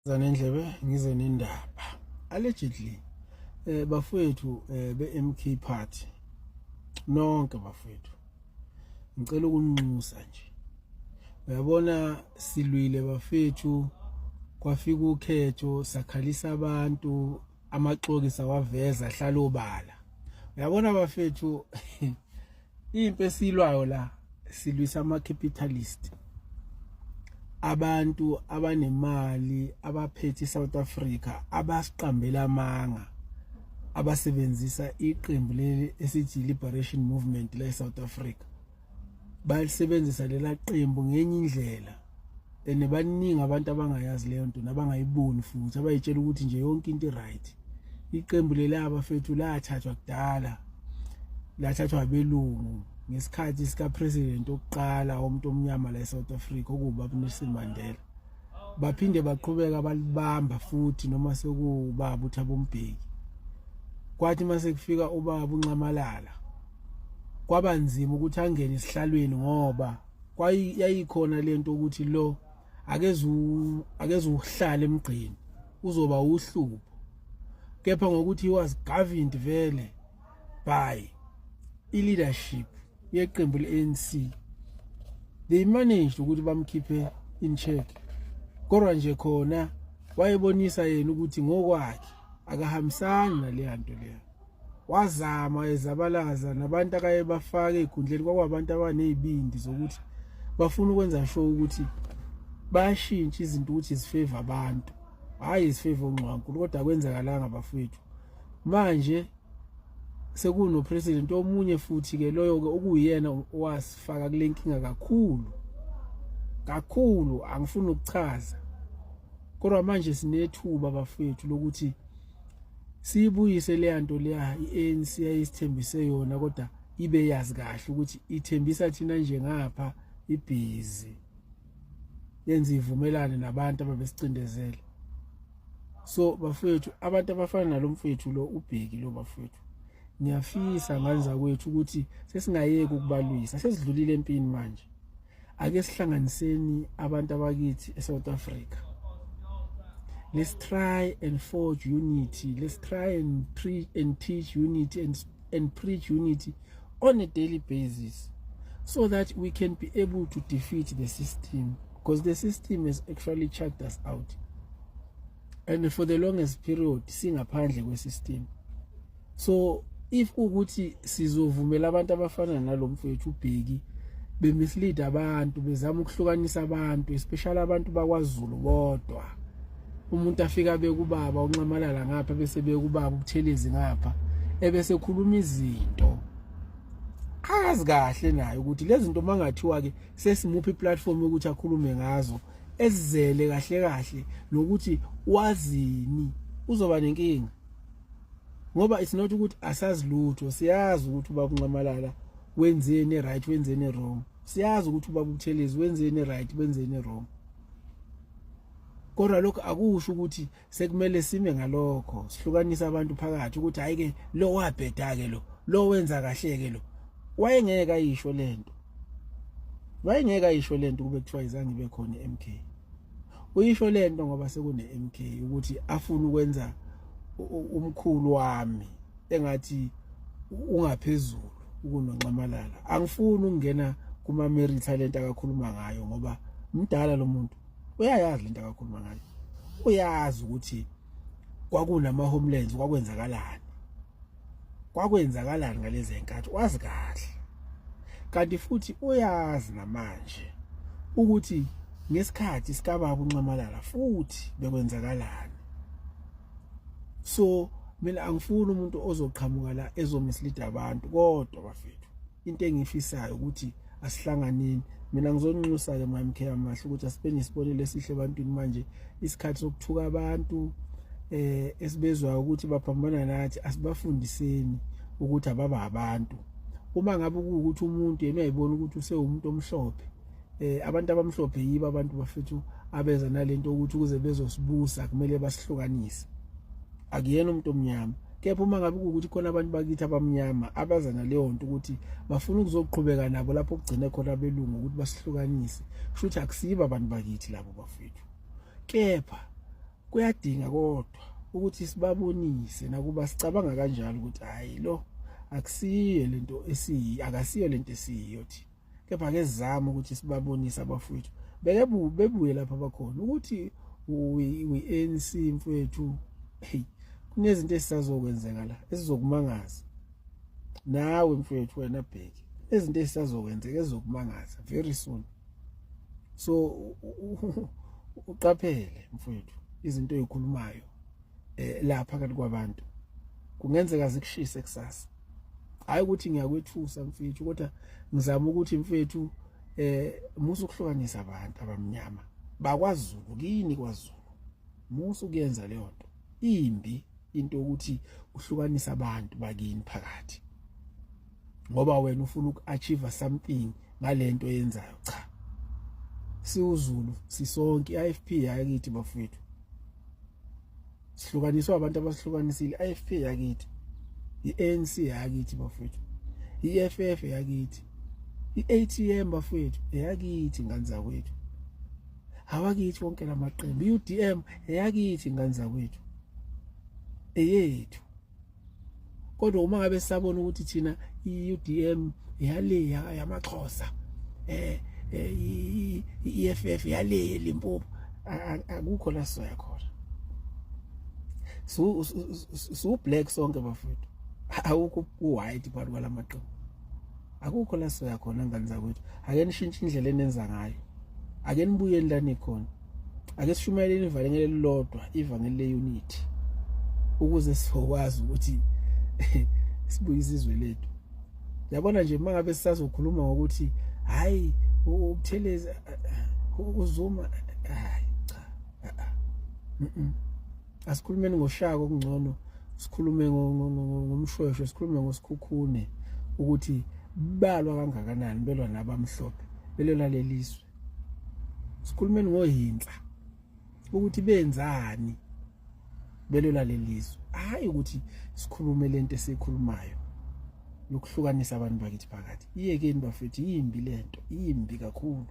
Zanendlebe ngize nendaba allegedly bafowethu be-MK party nonke bafowethu ngicela ukunxusa nje uyabona silwile bafethu kwafika ukhetho sakhalisa abantu amaxoki sawaveza hlala obala uyabona bafethu impi esilwayo la silwisa ama capitalist abantu abanemali abaphethe South Africa abasiqambela amanga abasebenzisa iqembu leli esithi Liberation Movement la eSouth Africa balisebenzisa lela qembu ngenye indlela baningi abantu abangayazi leyo nto nabangayiboni futhi abayitshela ukuthi nje yonke into right iqembu leli abafethu lathathwa kudala lathathwa abelungu ngesikhathi sika president oqala umuntu omnyama la eSouth Africa okuba Nelson Mandela baphinde baqhubeka balibamba futhi noma sekubaba uThabo Mbeki kwathi mase kufika ubaba uNcamalala kwabanzima ukuthi angene isihlalweni ngoba kwayikhona lento ukuthi lo akeze uhlala emgqini uzoba uhlupho kepha ngokuthi he was governed vele by leadership yeqembu le-ANC they managed ukuthi bamkhiphe in check kodwa nje khona wayebonisa yena ukuthi ngokwakhe akahambisani nale nto leyo wazama ezabalaza nabantu akaye bafake egundleni kwabantu abanezibindi zokuthi bafuna ukwenza show ukuthi bayashintsha izinto ukuthi zifavor abantu hayi izifavor uNgqwankulu kodwa kwenzakalanga bafowethu manje sekuno president omunye futhi ke loyo ke okuyena wasifaka kule nkinga kakhulu angifuni ukuchaza kodwa manje sinethuba bafowethu lokuthi siyibuyise le nto leya iANC ayisithembise yona kodwa ibe yazi kahle ukuthi ithembisa thina nje ngapha ibhizi yenza ivumelane nabantu ababesicindezela so bafowethu abantu abafana nalomfowethu lo uBheki lo bafowethu ngiyafisa nganza kwethu ukuthi sesingayeke ukubalwisa sesidlulile empini manje ake sihlanganiseni abantu abakithi eSouth Africa. Let's try and forge unity. Let's try and teach unity and preach unity on a daily basis so that we can be able to defeat the system because the system has actually chucked us out and for the longest period singaphandle kwe-system. So if ukuthi sizovumela abantu abafana nalomfowethu uBheki bemislead abantu bezama ukuhlukanisa abantu especially abantu bakwaZulu bodwa umuntu afika bekubaba uNcamalala ngapha bese bekubaba uButhelezi ngapha ebese khuluma izinto azi kahle naye ukuthi lezi zinto mangathiwa ke sesimuphi platform ukuthi akhulume ngazo ezizele kahle nokuthi wazini uzoba nenkinga ngoba it's not ukuthi asazi lutho siyazi ukuthi ubaba uNcamalala wenzeni right wenzeni wrong siyazi ukuthi ubaba uButhelezi wenzeni right wenzeni wrong kodwa lokho akusho ukuthi sekumele sime ngalokho sihlukanisa abantu phakathi ukuthi hayi ke lo wabheda ke lo wenza kahle ke lo wayengeke ayisho lento kube kuthiwa izange ibe khona MK uyisho lento ngoba sekune MK ukuthi afuna ukwenza umkhulu wami engathi ungaphezulu ukunoNcamalala angifuni ukungena kuma merit talent akakhuluma ngayo ngoba umdala lo muntu uyayazi lento akakhuluma ngayo uyazi ukuthi kwakunama homelands kwakwenzakalani ngalezi enkathi wazi kahle kanti futhi uyazi namanje ukuthi ngesikhathi sikababa uNcamalala futhi bekwenzakalani. So mina angifuni umuntu ozoqhamuka la ezomislead abantu kodwa bafethu into engifisayo ukuthi asihlanganeni mina ngizonxusa ke MK amahle ukuthi asibene isibonelo esihle ebantwini manje isikhathi sokuthuka abantu esibezwa ukuthi baphambana nathi asibafundiseni ukuthi ababa abantu uma ngabe ukuthi umuntu yena uyayibona ukuthi usewumuntu omhlophe abantu abamhlophe yiba abantu bafethu abeza nalento ukuthi ukuze bezosibusa kumele basihlukanise akuyena umuntu omnyama kepha uma ngabe ukuthi khona abantu bakithi abamnyama abazana leyo nto ukuthi bafuna ukuzoqhubeka nabo lapho kugcina khona abelungu ukuthi basihlukanise kushuthi akusiba abantu bakithi labo bafethu kepha kuyadinga kodwa ukuthi sibabonise nakuba sicabanga kanjalo ukuthi hayi lo akusiyo lento akasiyo lento esiyo thi, kepha ke sizama ukuthi sibabonise abafowethu bebuye lapha abakhona ukuthi we-ANC mfowethu. Hey, kunezinto esisazokwenzeka la esizokumangaza nawe mfowethu, wena bheki, ezinto esisazokwenzeka ezizokumangaza very soon. So uqaphele mfowethu izinto ezikhulumayo lapha kanti kwabantu kungenzeka zikushise kusasa. Hayi ukuthi ngiyakwethusa mfowethu, kodwa ngizama ukuthi mfowethu musu kuhlukanisa abantu abamnyama bakwaZulu kini kwaZulu, musu kuyenza leyo nto imbi into ukuthi uhlukanisa abantu bakini phakathi ngoba wena ufuna uku-achieve something ngalento yenzayo. Cha, siwuZulu sisonke, i-IFP yakithi bafowethu, sihlukaniswa abantu abasihlukanisile. i-IFP yakithi, i-ANC yakithi bafowethu, i-FF yakithi, i-ATM bafowethu yakithi ngani zakwethu, awakithi wonke lamaqembu, i-UDM yakithi ngani zakwethu eyethu. Kodwa uma ngabe sisabona ukuthi thina i-UDM yale yamaXhosa, i-EFF yale eLimpopo, akukho la soya khona. So black sonke bafowethu, awukho u-white phakathi kwalamaqembu, akukho la soya khona ngani zakwethu. Ake nishintshe indlela enenza ngayo, ake nibuyele la nikhona, ake sishumayele ivangeli elilodwa, ivangeli le-unity, ukuze sizokwazi ukuthi sibuye izizwe lethu. Yabona nje mangabe sisazokhuluma ngokuthi hayi ubutheleza uzuma, hayi cha, asikhulumeni ngoshaka okungcono, sikhulume ngomshweshwe, sikhulume ngosikhukhune ukuthi balwa kangakanani belwa nabamhlophe belwela lelizwe. Sikhulumeni ngohinhla ukuthi benzani belwela lelizwe, hayi ukuthi sikhulume lento esikhulumayo yokuhlukanisa abantu bakithi phakathi. Iyekeni bafethu, imbi lento, imbi kakhulu.